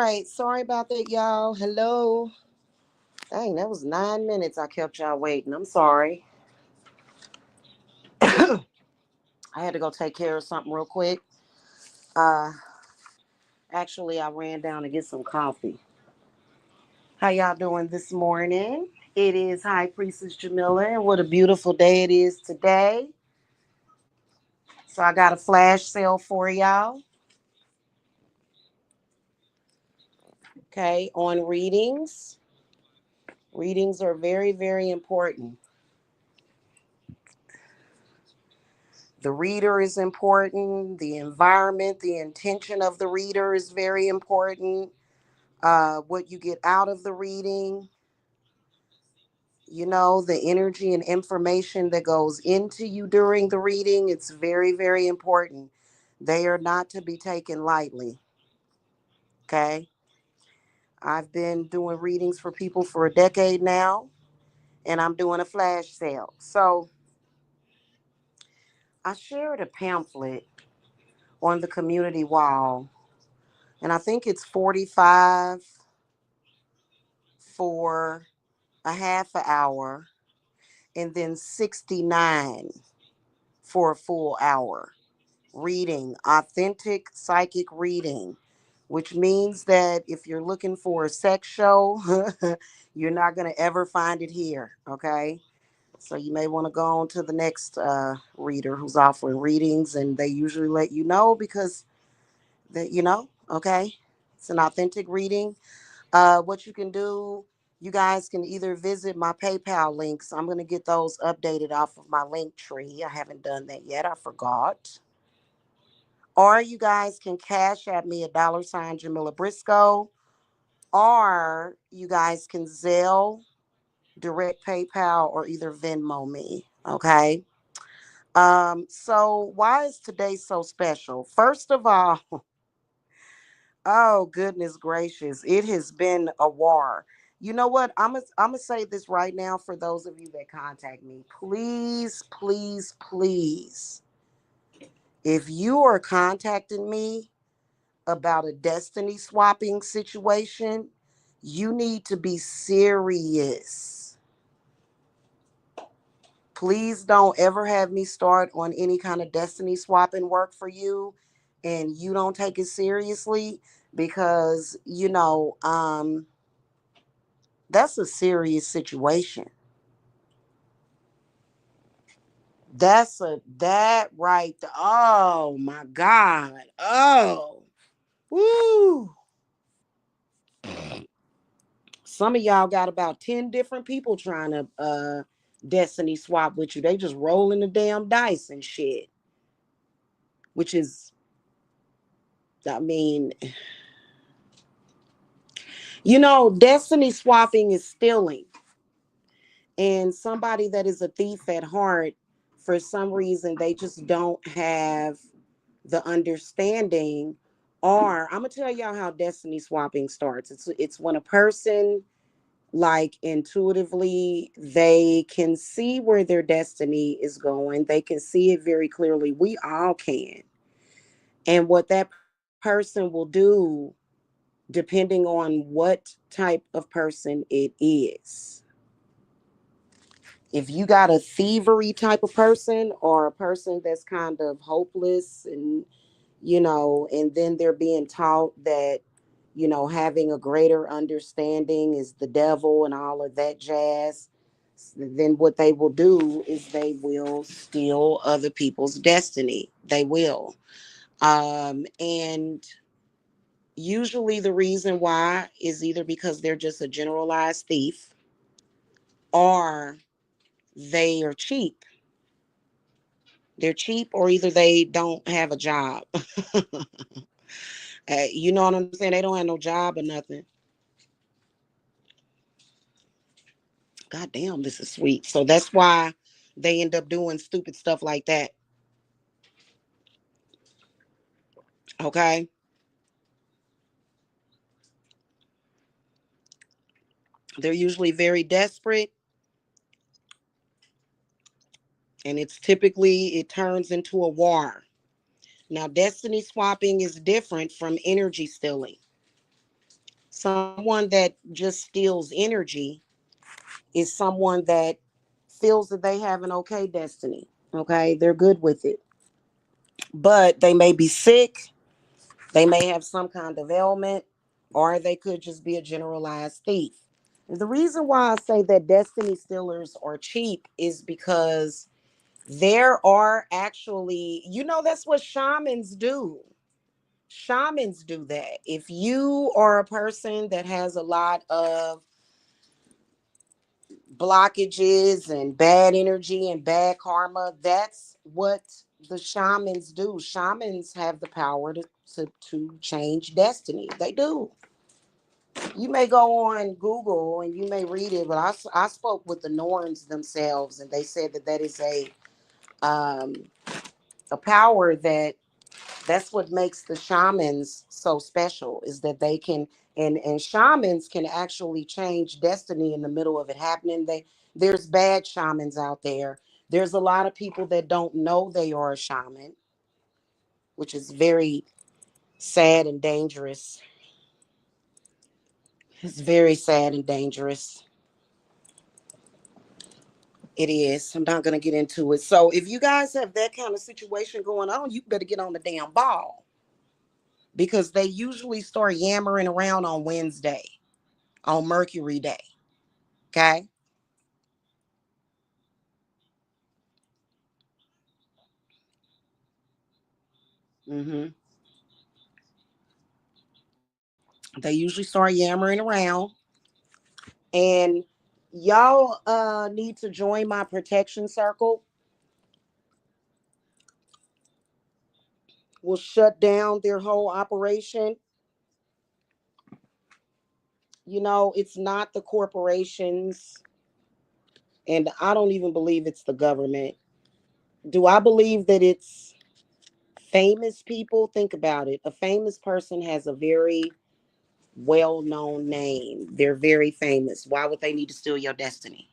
right. Sorry about that, y'all. Hello. Dang, that was 9 minutes I kept y'all waiting. I'm sorry. I had to go take care of something real quick. Uh, Actually, I ran down to get some coffee. How y'all doing this morning? It is High Priestess Jamila, and what a beautiful day it is today. So I got a flash sale for y'all. Okay, on readings. Readings are very, very important. The reader is important. The environment, the intention of the reader is very important. What you get out of the reading, the energy and information that goes into you during the reading, it's very, very important. They are not to be taken lightly. Okay. I've been doing readings for people for a decade now, and I'm doing a flash sale. So I shared a pamphlet on the community wall, and I think it's 45 for a half an hour, and then 69 for a full hour. Reading, authentic psychic reading, which means that if you're looking for a sex show, you're not going to ever find it here. Okay. So you may want to go on to the next reader who's offering readings, and they usually let you know because okay, it's an authentic reading. What you can do, you guys can either visit my PayPal links. I'm going to get those updated off of my link tree. I haven't done that yet. I forgot. Or you guys can cash at me at $ Jamila Briscoe. Or you guys can Zelle, direct PayPal, or either Venmo me. Okay. So why is today so special? First of all, oh, goodness gracious. It has been a war. You know what? I'm gonna say this right now for those of you that contact me. Please, please, please. If you are contacting me about a destiny swapping situation, you need to be serious. Please don't ever have me start on any kind of destiny swapping work for you and you don't take it seriously because that's a serious situation. That right. Oh my God. Oh. Woo. Some of y'all got about 10 different people trying to destiny swap with you. They just rolling the damn dice and shit. Which is, I mean, destiny swapping is stealing. And somebody that is a thief at heart, for some reason, they just don't have the understanding. Or I'm gonna tell y'all how destiny swapping starts. It's when a person, like, intuitively, they can see where their destiny is going. They can see it very clearly. We all can. And what that person will do, depending on what type of person it is, if you got a thievery type of person or a person that's kind of hopeless and then they're being taught that, having a greater understanding is the devil and all of that jazz, then what they will do is they will steal other people's destiny. They will. And usually the reason why is either because they're just a generalized thief or they are cheap. They're cheap, or either they don't have a job. You know what I'm saying? They don't have no job or nothing. God damn, this is sweet. So that's why they end up doing stupid stuff like that. Okay. They're usually very desperate, and it turns into a war. Now, destiny swapping is different from energy stealing. Someone that just steals energy is someone that feels that they have an okay destiny. Okay, they're good with it, but they may be sick, they may have some kind of ailment, or they could just be a generalized thief. And the reason why I say that destiny stealers are cheap is because there are actually, that's what shamans do. Shamans do that. If you are a person that has a lot of blockages and bad energy and bad karma, that's what the shamans do. Shamans have the power to change destiny. They do. You may go on Google and you may read it, but I spoke with the Norns themselves, and they said that that is um, a power that's what makes the shamans so special, is that they can, and shamans can actually change destiny in the middle of it happening. There's bad shamans out there. There's a lot of people that don't know they are a shaman, which is very sad and dangerous. It's very sad and dangerous. It is. I'm not going to get into it. So if you guys have that kind of situation going on, you better get on the damn ball, because they usually start yammering around on Wednesday, on Mercury Day. Okay. hmm They usually start yammering around, and y'all need to join my protection circle. Will shut down their whole operation. It's not the corporations, and I don't even believe it's the government. Do I believe that it's famous people? Think about it. A famous person has a very well known name. They're very famous. Why would they need to steal your destiny?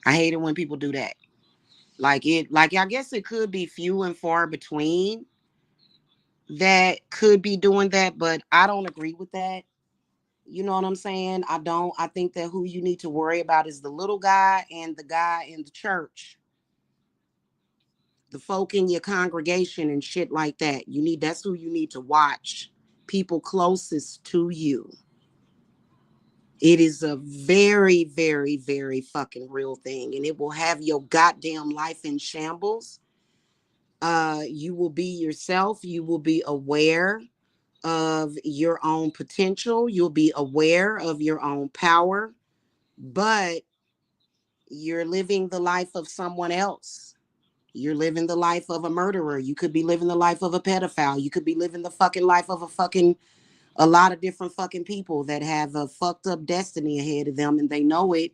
I hate it when people do that. Like I guess it could be few and far between that could be doing that, but I don't agree with that. You know what I'm saying? I don't. I think that who you need to worry about is the little guy and the guy in the church, the folk in your congregation and shit like that. That's who you need to watch. People closest to you. It is a very, very, very fucking real thing, and it will have your goddamn life in shambles. You will be yourself. You will be aware of your own potential. You'll be aware of your own power, but you're living the life of someone else. You're living the life of a murderer. You could be living the life of a pedophile. You could be living the fucking life of a lot of different fucking people that have a fucked up destiny ahead of them, and they know it,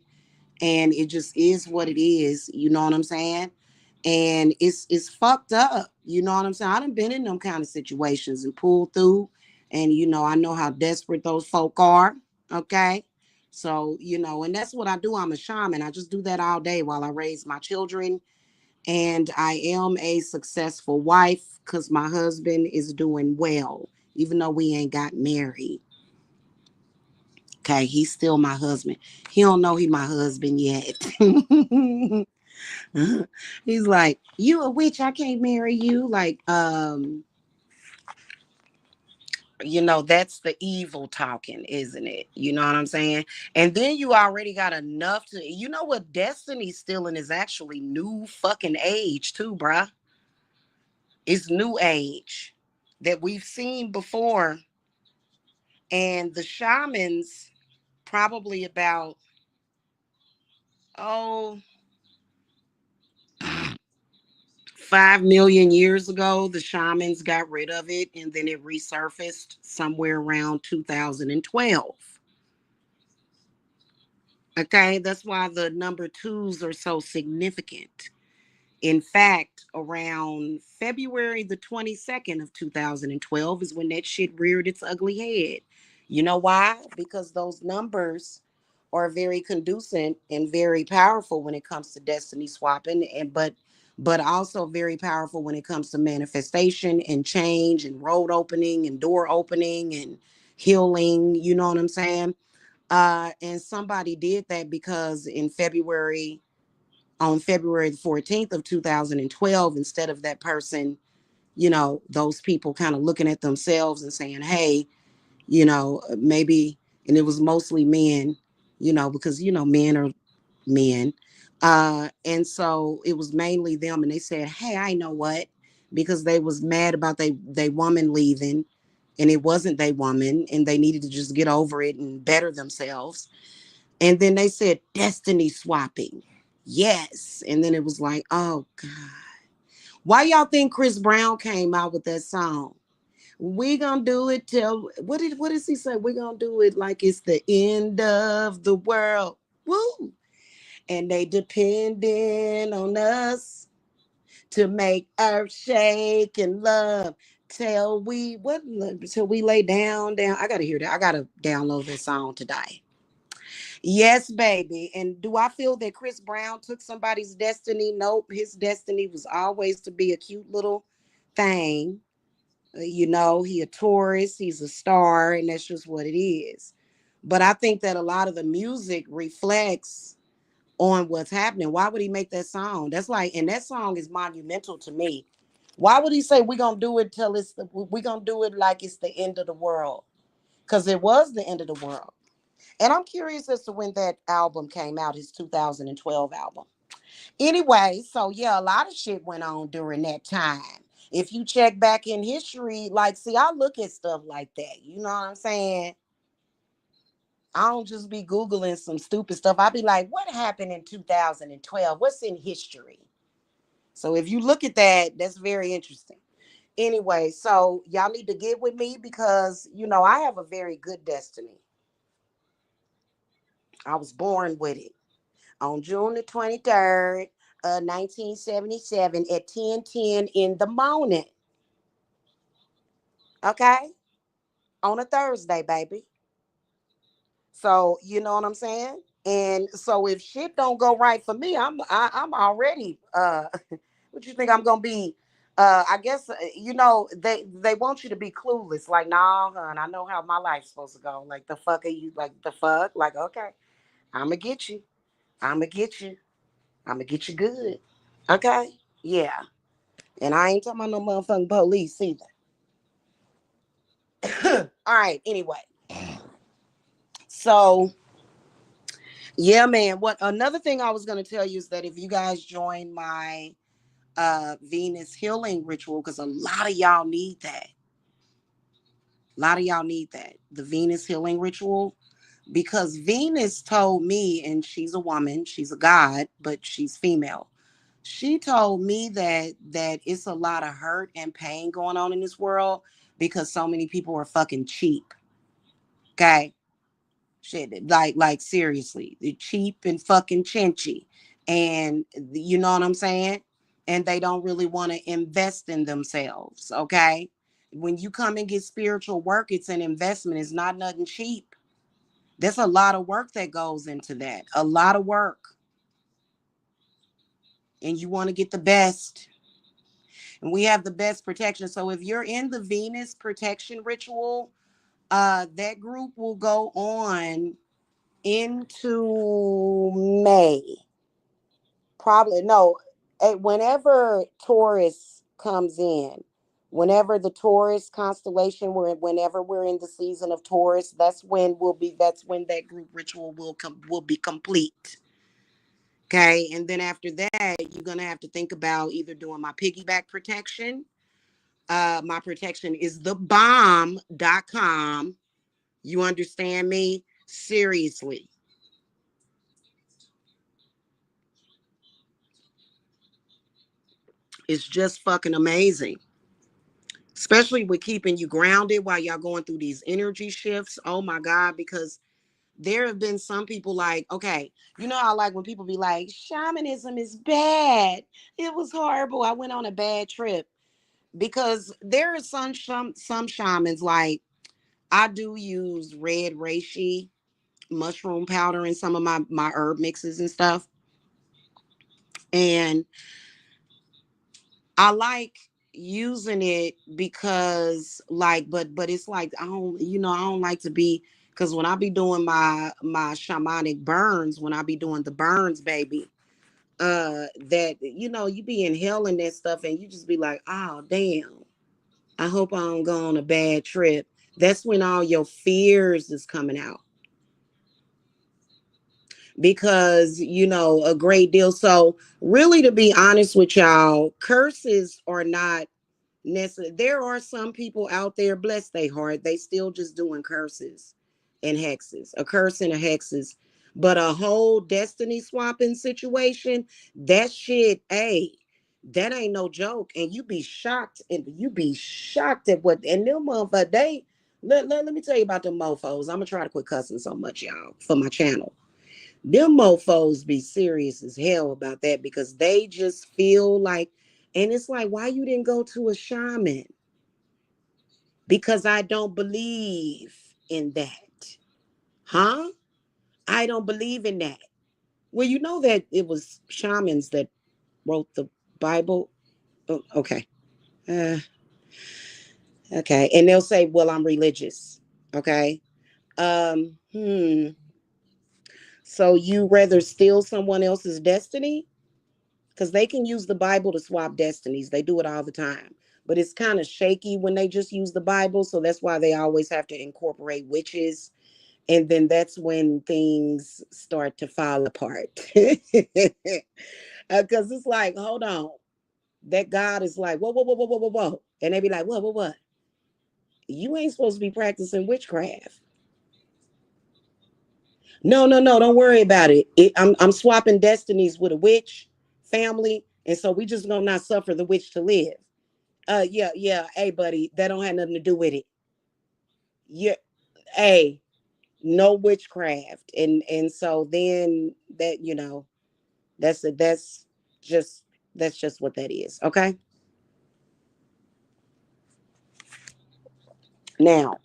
and it just is what it is. You know what I'm saying? And it's fucked up. You know what I'm saying? I done been in them kind of situations and pulled through, and I know how desperate those folk are. Okay. So, and that's what I do. I'm a shaman. I just do that all day while I raise my children. And I am a successful wife because my husband is doing well, even though we ain't got married. Okay, he's still my husband. He don't know he my husband yet. He's like, "You a witch, I can't marry you." Like, that's the evil talking, isn't it? You know what I'm saying? And then you already got enough to, what destiny stealing is actually new fucking age too, bruh. It's new age that we've seen before. And the shamans, probably about, oh, 5 million years ago, the shamans got rid of it, and then it resurfaced somewhere around 2012. Okay, that's why the number twos are so significant. In fact, around February the 22nd of 2012 is when that shit reared its ugly head. You know why? Because those numbers are very conducive and very powerful when it comes to destiny swapping, and but also very powerful when it comes to manifestation and change and road opening and door opening and healing, you know what I'm saying? And somebody did that because on February the 14th of 2012, instead of that person, those people kind of looking at themselves and saying, hey, maybe, and it was mostly men, because, men are men. And so it was mainly them. And they said, hey, I know what, because they was mad about they woman leaving, and it wasn't they woman, and they needed to just get over it and better themselves. And then they said destiny swapping. Yes. And then it was like, oh God. Why y'all think Chris Brown came out with that song? We gonna do it till what does he say? We gonna do it like it's the end of the world. Woo! And they depending on us to make earth shake and love till we lay down. I gotta hear that. I gotta download this song today. Yes, baby. And do I feel that Chris Brown took somebody's destiny? Nope. His destiny was always to be a cute little thing. He a tourist, he's a star, and that's just what it is. But I think that a lot of the music reflects on what's happening. Why would he make that song? That's like, and that song is monumental to me. Why would he say we're gonna do it till we're gonna do it like it's the end of the world? Because it was the end of the world. And I'm curious as to when that album came out, his 2012 album. Anyway, so yeah, a lot of shit went on during that time. If you check back in history, like, see, I look at stuff like that. You know what I'm saying? I don't just be Googling some stupid stuff. I be like, what happened in 2012? What's in history? So if you look at that, that's very interesting. Anyway, so y'all need to get with me because, I have a very good destiny. I was born with it. On June the 23rd, 1977 at 10:10 in the morning. Okay? On a Thursday, baby. So, you know what I'm saying? And so if shit don't go right for me, I'm already what you think I'm going to be I guess they want you to be clueless, like, nah, hun, I know how my life's supposed to go. Like, the fuck are you, like, the fuck? Like, okay, I'm gonna get you. I'm gonna get you. I'm gonna get you good. Okay? Yeah. And I ain't talking about no motherfucking police either. All right, anyway. So, yeah, man. What another thing I was going to tell you is that if you guys join my Venus healing ritual, because a lot of y'all need that. A lot of y'all need that. The Venus healing ritual. Because Venus told me, and she's a woman, she's a god, but she's female. She told me that it's a lot of hurt and pain going on in this world because so many people are fucking cheap. Okay. Shit, like seriously, they're cheap and fucking chinchy, and you know what I'm saying. And they don't really want to invest in themselves. Okay, when you come and get spiritual work, it's an investment. It's not nothing cheap. There's a lot of work that goes into that. A lot of work, and you want to get the best. And we have the best protection. So if you're in the Venus protection ritual, that group will go on into May. Probably no. Whenever Taurus comes in, whenever the Taurus constellation, whenever we're in the season of Taurus, that's when that group ritual will be complete. Okay, and then after that, you're gonna have to think about either doing my piggyback protection. My protection is thebomb.com. You understand me? Seriously. It's just fucking amazing. Especially with keeping you grounded while y'all going through these energy shifts. Oh my God, because there have been some people like, okay, I like when people be like, shamanism is bad. It was horrible. I went on a bad trip. Because there are some shamans, like, I do use red reishi mushroom powder in some of my herb mixes and stuff. And I like, using it because like, but it's like I don't like to be, because when I be doing my shamanic burns, when I be doing the burns, baby, that you be inhaling that stuff and you just be like, oh damn, I hope I don't go on a bad trip. That's when all your fears is coming out, because a great deal. So really, to be honest with y'all, curses are not necessary. There are some people out there, bless their heart, they still just doing curses and hexes, a curse and a hexes. But a whole destiny swapping situation, that shit, hey, that ain't no joke. And you be shocked at what, and them motherfuckers, let me tell you about them mofos. I'm gonna try to quit cussing so much, y'all, for my channel. Them mofos be serious as hell about that, because they just feel like, and it's like, why you didn't go to a shaman? Because I don't believe in that. Huh? I don't believe in that. Well, you know that it was shamans that wrote the Bible. Oh, okay. Uh, okay. And they'll say, well, I'm religious. Okay. Hmm. So you rather steal someone else's destiny? Because they can use the Bible to swap destinies. They do it all the time. But it's kind of shaky when they just use the Bible. So that's why they always have to incorporate witches. And then that's when things start to fall apart. Because it's like, hold on. That God is like, whoa, whoa, whoa, whoa, whoa, whoa, whoa. And they be like, what? You ain't supposed to be practicing witchcraft. No, don't worry about it. I'm swapping destinies with a witch family. And so we just gonna not suffer the witch to live. Yeah. Hey, buddy, that don't have nothing to do with it. Yeah, hey, no witchcraft. And so then that, that's it. Just that's just what that is. Okay. Now,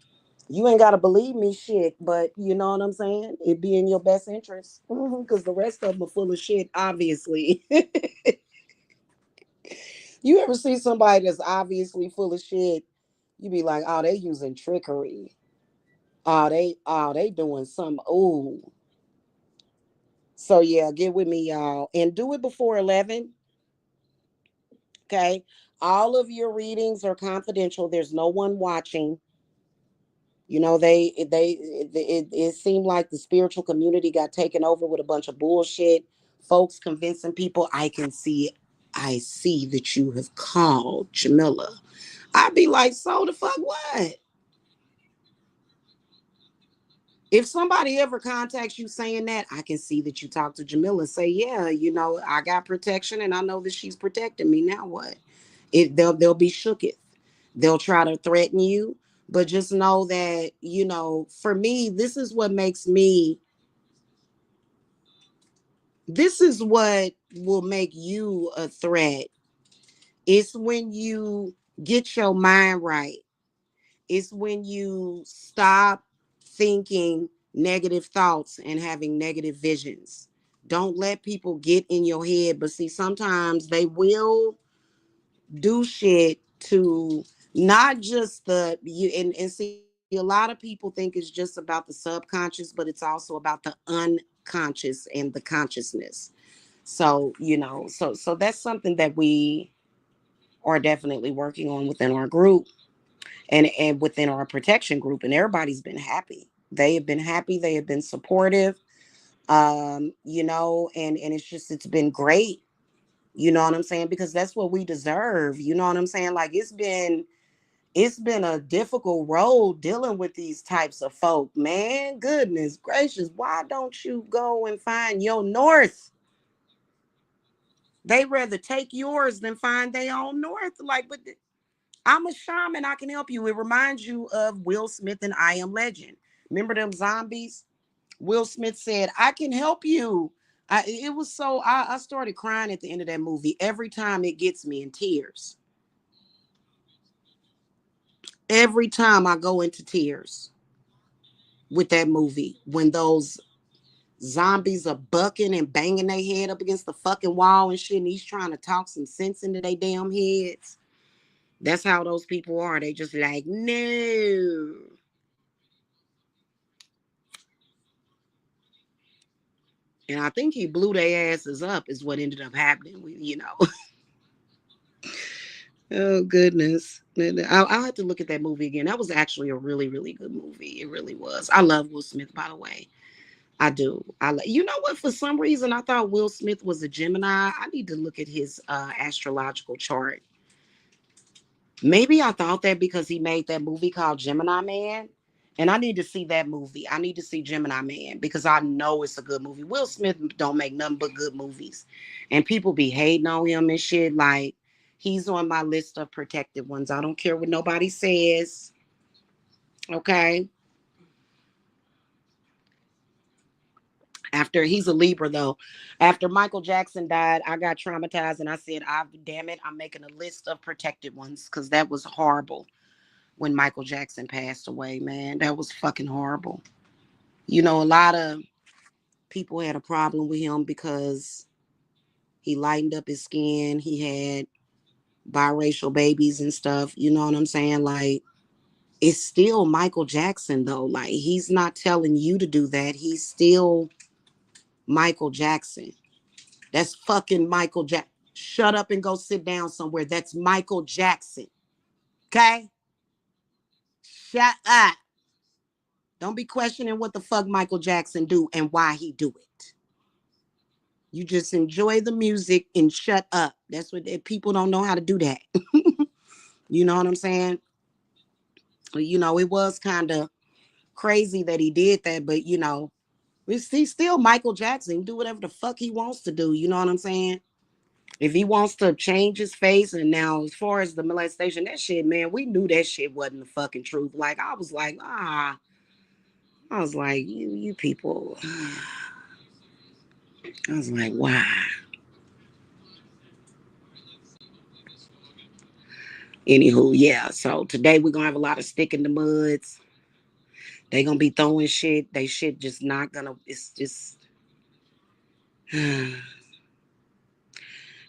you ain't gotta believe me shit, but you know what I'm saying? It be in your best interest. Because the rest of them are full of shit, obviously. You ever see somebody that's obviously full of shit? You be like, oh, they using trickery. Oh, they doing some. Ooh. So yeah, get with me, y'all, and do it before 11. Okay. All of your readings are confidential. There's no one watching. It seemed like the spiritual community got taken over with a bunch of bullshit. Folks convincing people, I see that you have called Jamila. I'd be like, so the fuck what? If somebody ever contacts you saying that, I can see that you talk to Jamila. Say, yeah, I got protection and I know that she's protecting me. Now what? They'll be shooketh. They'll try to threaten you, but just know that, for me, this is what will make you a threat. It's when you get your mind right. It's when you stop thinking negative thoughts and having negative visions. Don't let people get in your head. But see, sometimes they will do shit to not just the you and see, a lot of people think it's just about the subconscious, but it's also about the unconscious and the consciousness. So, so that's something that we are definitely working on within our group, and within our protection group, and everybody's been happy. They have been happy, they have been supportive. And it's been great. You know what I'm saying? Because that's what we deserve. You know what I'm saying? Like, it's been a difficult road dealing with these types of folk, man. Goodness gracious, why don't you go and find your north? They rather take yours than find their own north. Like, but I'm a shaman. I can help you. It reminds you of Will Smith and I Am Legend. Remember them zombies? Will Smith said, I can help you. I started crying at the end of that movie. Every time it gets me in tears. Every time I go into tears with that movie, when those zombies are bucking and banging their head up against the fucking wall and shit, and he's trying to talk some sense into their damn heads. That's how those people are. They just like, no. And I think he blew their asses up is what ended up happening. Oh, goodness. I'll have to look at that movie again. That was actually a really, really good movie. It really was. I love Will Smith, by the way. I do. You know what? For some reason, I thought Will Smith was a Gemini. I need to look at his astrological chart. Maybe I thought that because he made that movie called Gemini Man. And I need to see that movie. I need to see Gemini Man because I know it's a good movie. Will Smith don't make nothing but good movies. And people be hating on him and shit. Like, he's on my list of protected ones. I don't care what nobody says. Okay. After he's a Libra though. After Michael Jackson died, I got traumatized and I said, damn it, I'm making a list of protected ones because that was horrible when Michael Jackson passed away, man. That was fucking horrible. A lot of people had a problem with him because he lightened up his skin. He had biracial babies and stuff. You know what I'm saying? Like, it's still Michael Jackson though. Like, he's not telling you to do that. He's still Michael Jackson. That's fucking Michael Jackson. Shut up and go sit down somewhere. That's Michael Jackson. Okay? Shut up. Don't be questioning what the fuck Michael Jackson do and why he do it. You just enjoy the music and shut up. That's what people don't know how to do that. You know what I'm saying? It was kind of crazy that he did that, but he's still Michael Jackson. He can do whatever the fuck he wants to do. You know what I'm saying? If he wants to change his face, and now as far as the molestation, that shit, man, we knew that shit wasn't the fucking truth. Like, I was like, you people. I was like, wow. Anywho, yeah. So today we're gonna have a lot of stick in the muds. They gonna be throwing shit. They shit just not gonna. It's just.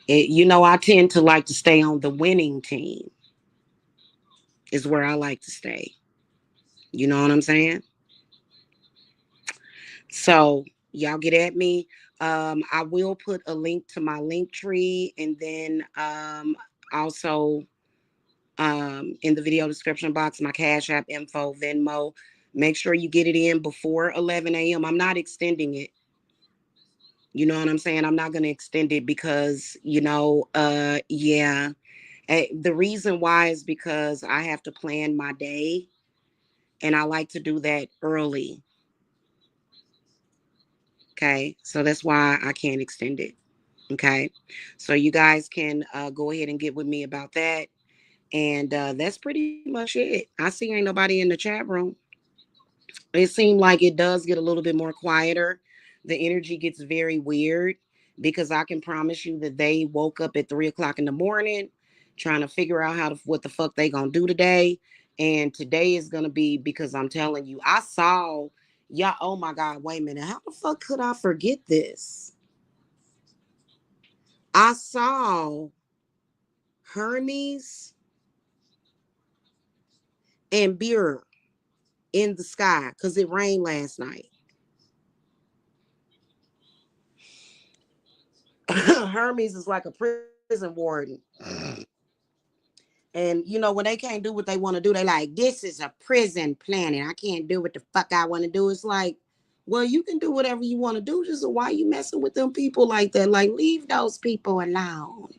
I tend to like to stay on the winning team. Is where I like to stay. You know what I'm saying? So y'all get at me. I will put a link to my link tree, and then also in the video description box, my Cash App info, Venmo. Make sure you get it in before 11 a.m. I'm not extending it. You know what I'm saying? I'm not going to extend it because, yeah. The reason why is because I have to plan my day and I like to do that early. Okay. So that's why I can't extend it. Okay. So you guys can go ahead and get with me about that. And that's pretty much it. I see ain't nobody in the chat room. It seemed like it does get a little bit more quieter. The energy gets very weird because I can promise you that they woke up at 3 o'clock in the morning trying to figure out what the fuck they gonna do today. And today is gonna be because I'm telling you, I saw y'all. Oh my God, wait a minute. How the fuck could I forget this? I saw Hermes and Beer in the sky because it rained last night. Hermes is like a prison warden. And when they can't do what they want to do, they like, this is a prison planet. I can't do what the fuck I want to do. It's like, well, you can do whatever you want to do. Just why you messing with them people like that? Like, leave those people alone.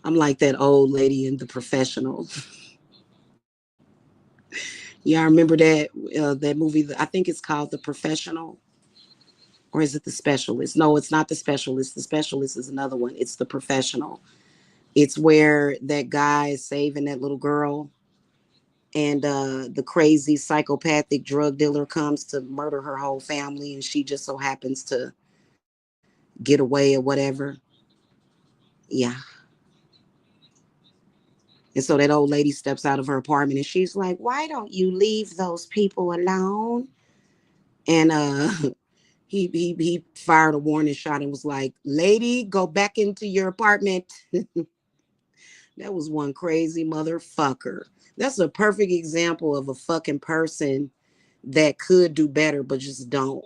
I'm like that old lady in The Professional. Y'all remember that movie? I think it's called The Professional, or is it The Specialist? No, it's not The Specialist. The Specialist is another one. It's The Professional. It's where that guy is saving that little girl, and the crazy psychopathic drug dealer comes to murder her whole family, and she just so happens to get away or whatever. Yeah. And so that old lady steps out of her apartment and she's like, why don't you leave those people alone? And He fired a warning shot and was like, "Lady, go back into your apartment." That was one crazy motherfucker. That's a perfect example of a fucking person that could do better, but just don't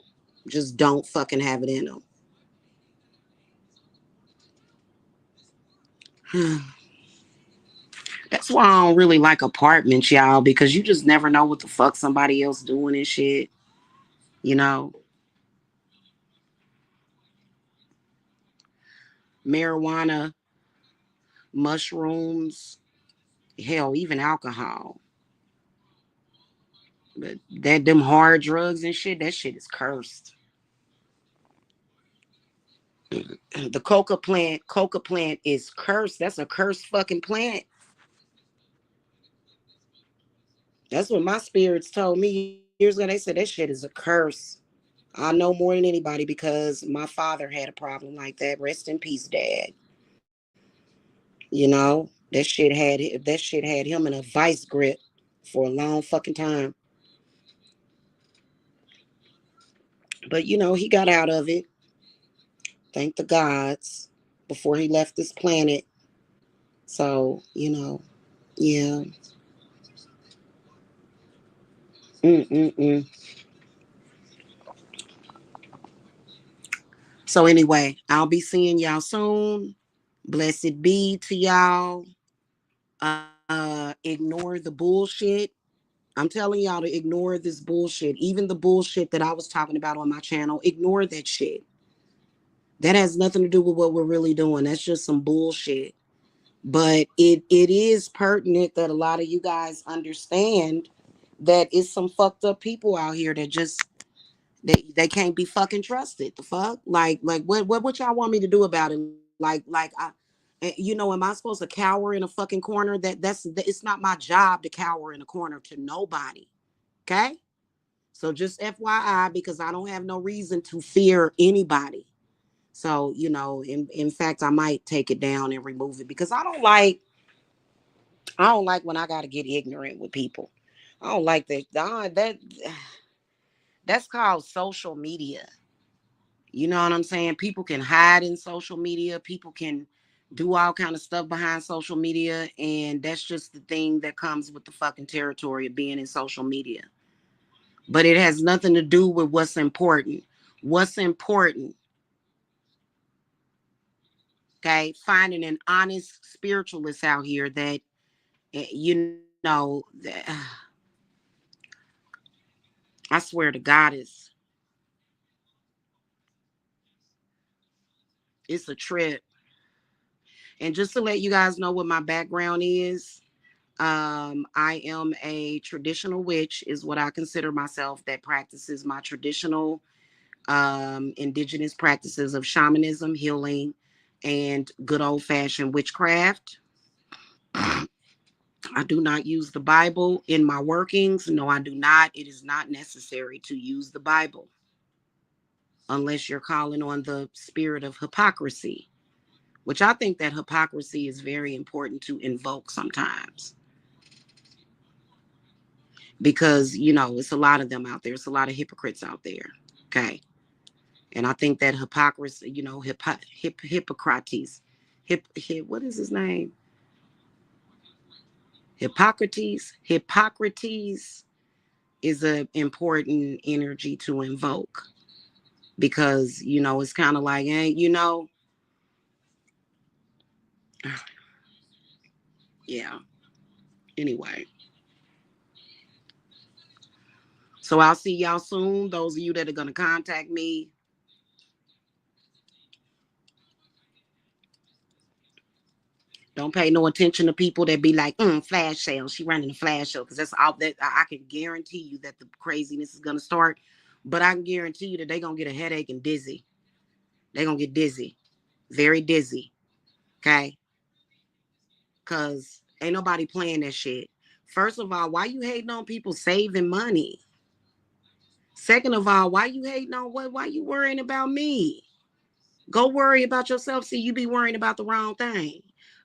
fucking have it in them. That's why I don't really like apartments, y'all, because you just never know what the fuck somebody else doing and shit. You know, marijuana, mushrooms, hell, even alcohol. But that them hard drugs and shit, that shit is cursed. The coca plant is cursed. That's a cursed fucking plant. That's what my spirits told me years ago. They said that shit is a curse. I know more than anybody because my father had a problem like that. Rest in peace, Dad. You know, that shit had him in a vice grip for a long fucking time. But you know, he got out of it. Thank the gods before he left this planet. So, yeah. Mm-mm-mm. So anyway, I'll be seeing y'all soon. Blessed be to y'all. Ignore the bullshit. I'm telling y'all to ignore this bullshit. Even the bullshit that I was talking about on my channel, ignore that shit. That has nothing to do with what we're really doing. That's just some bullshit. But it is pertinent that a lot of you guys understand that it's some fucked up people out here that just they can't be fucking trusted. The fuck? Like what y'all want me to do about it? Am I supposed to cower in a fucking corner? It's not my job to cower in a corner to nobody. Okay? So just FYI, because I don't have no reason to fear anybody. So, in fact, I might take it down and remove it because I don't like when I gotta get ignorant with people. I don't like that. That's called social media. You know what I'm saying? People can hide in social media. People can do all kind of stuff behind social media, and that's just the thing that comes with the fucking territory of being in social media. But it has nothing to do with what's important. What's important, okay? Finding an honest spiritualist out here that, I swear to God, it's a trip. And just to let you guys know what my background is, I am a traditional witch, is what I consider myself, that practices my traditional indigenous practices of shamanism, healing, and good old fashioned witchcraft. I do not use the Bible in my workings. No, I do not. It is not necessary to use the Bible unless you're calling on the spirit of hypocrisy, which I think that hypocrisy is very important to invoke sometimes because, it's a lot of them out there. It's a lot of hypocrites out there. Okay. And I think that hypocrisy, Hippocrates, what is his name? Hippocrates is an important energy to invoke because, it's kind of like, yeah. Anyway, so I'll see y'all soon. Those of you that are going to contact me, don't pay no attention to people that be like, flash sale. She running a flash sale because that's all that I can guarantee you that the craziness is going to start. But I can guarantee you that they're going to get a headache and dizzy. They're going to get dizzy, very dizzy. Okay. Because ain't nobody playing that shit. First of all, why you hating on people saving money? Second of all, why you hating on what? Why you worrying about me? Go worry about yourself. See, you be worrying about the wrong thing.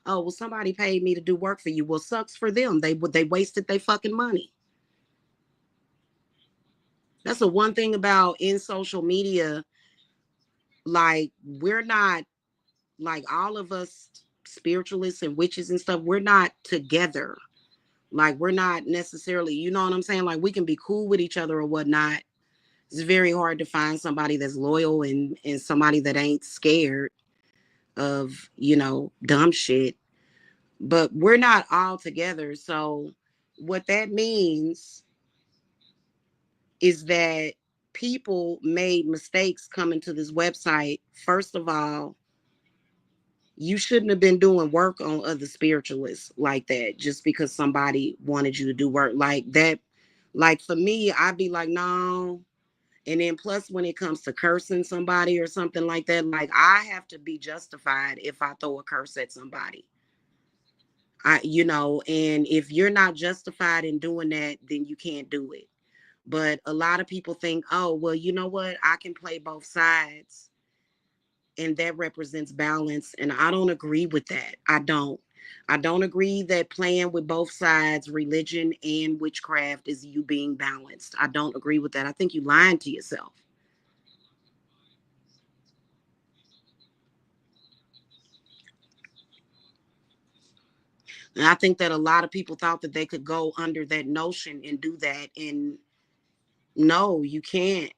Oh, well, somebody paid me to do work for you. Well, sucks for them. They wasted their fucking money. That's the one thing about in social media. Like, we're not, like, all of us spiritualists and witches and stuff, we're not together. Like, we're not necessarily, you know what I'm saying? Like, we can be cool with each other or whatnot. It's very hard to find somebody that's loyal and somebody that ain't scared of, dumb shit. But we're not all together. So what that means is that people made mistakes coming to this website. First of all, you shouldn't have been doing work on other spiritualists like that just because somebody wanted you to do work like that. Like, for me, I'd be like, no. And then plus, when it comes to cursing somebody or something like that, like, I have to be justified if I throw a curse at somebody. And if you're not justified in doing that, then you can't do it. But a lot of people think, oh, well, you know what? I can play both sides, and that represents balance. And I don't agree with that. I don't agree that playing with both sides, religion and witchcraft, is you being balanced. I don't agree with that. I think you lying to yourself. And I think that a lot of people thought that they could go under that notion and do that. And no, you can't.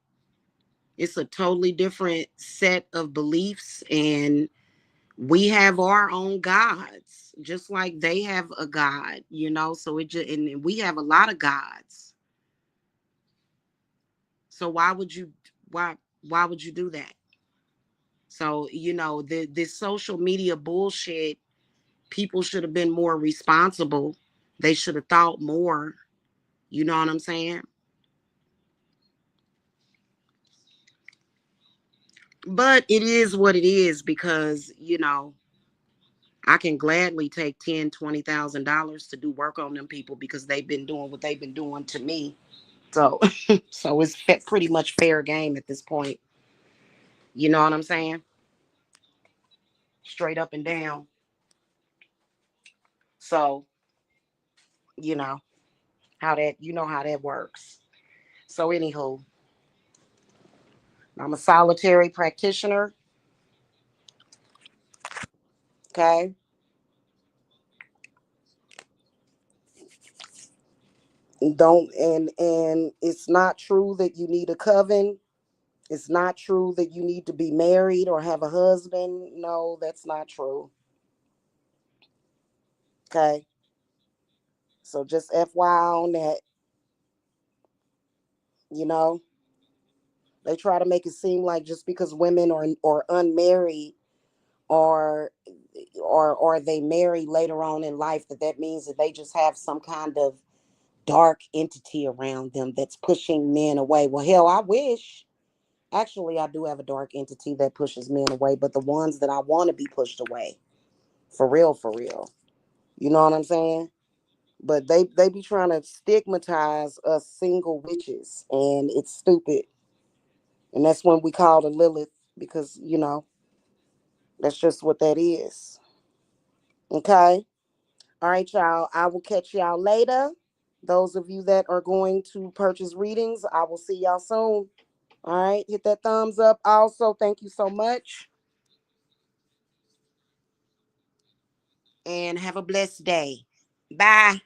It's a totally different set of beliefs. And we have our own gods, just like they have a god. So it just, and we have a lot of gods. So why would you do that? So, this social media bullshit, people should have been more responsible. They should have thought more. You know what I'm saying? But it is what it is because, I can gladly take $10,000, $20,000 to do work on them people because they've been doing what they've been doing to me. So, so it's pretty much fair game at this point. You know what I'm saying? Straight up and down. So, you know how that works. So, anywho, I'm a solitary practitioner. Okay, don't and it's not true that you need a coven. It's not true that you need to be married or have a husband. No, that's not true. Okay. So just FYI on that, you know, they try to make it seem like just because women are unmarried or or they marry later on in life, that means that they just have some kind of dark entity around them that's pushing men away. Well, hell, I wish. Actually, I do have a dark entity that pushes men away, but the ones that I want to be pushed away, for real, for real. You know what I'm saying? But they be trying to stigmatize us single witches, and it's stupid. And that's when we call the Lilith because that's just what that is. Okay. All right, y'all. I will catch y'all later. Those of you that are going to purchase readings, I will see y'all soon. All right. Hit that thumbs up. Also, thank you so much. And have a blessed day. Bye.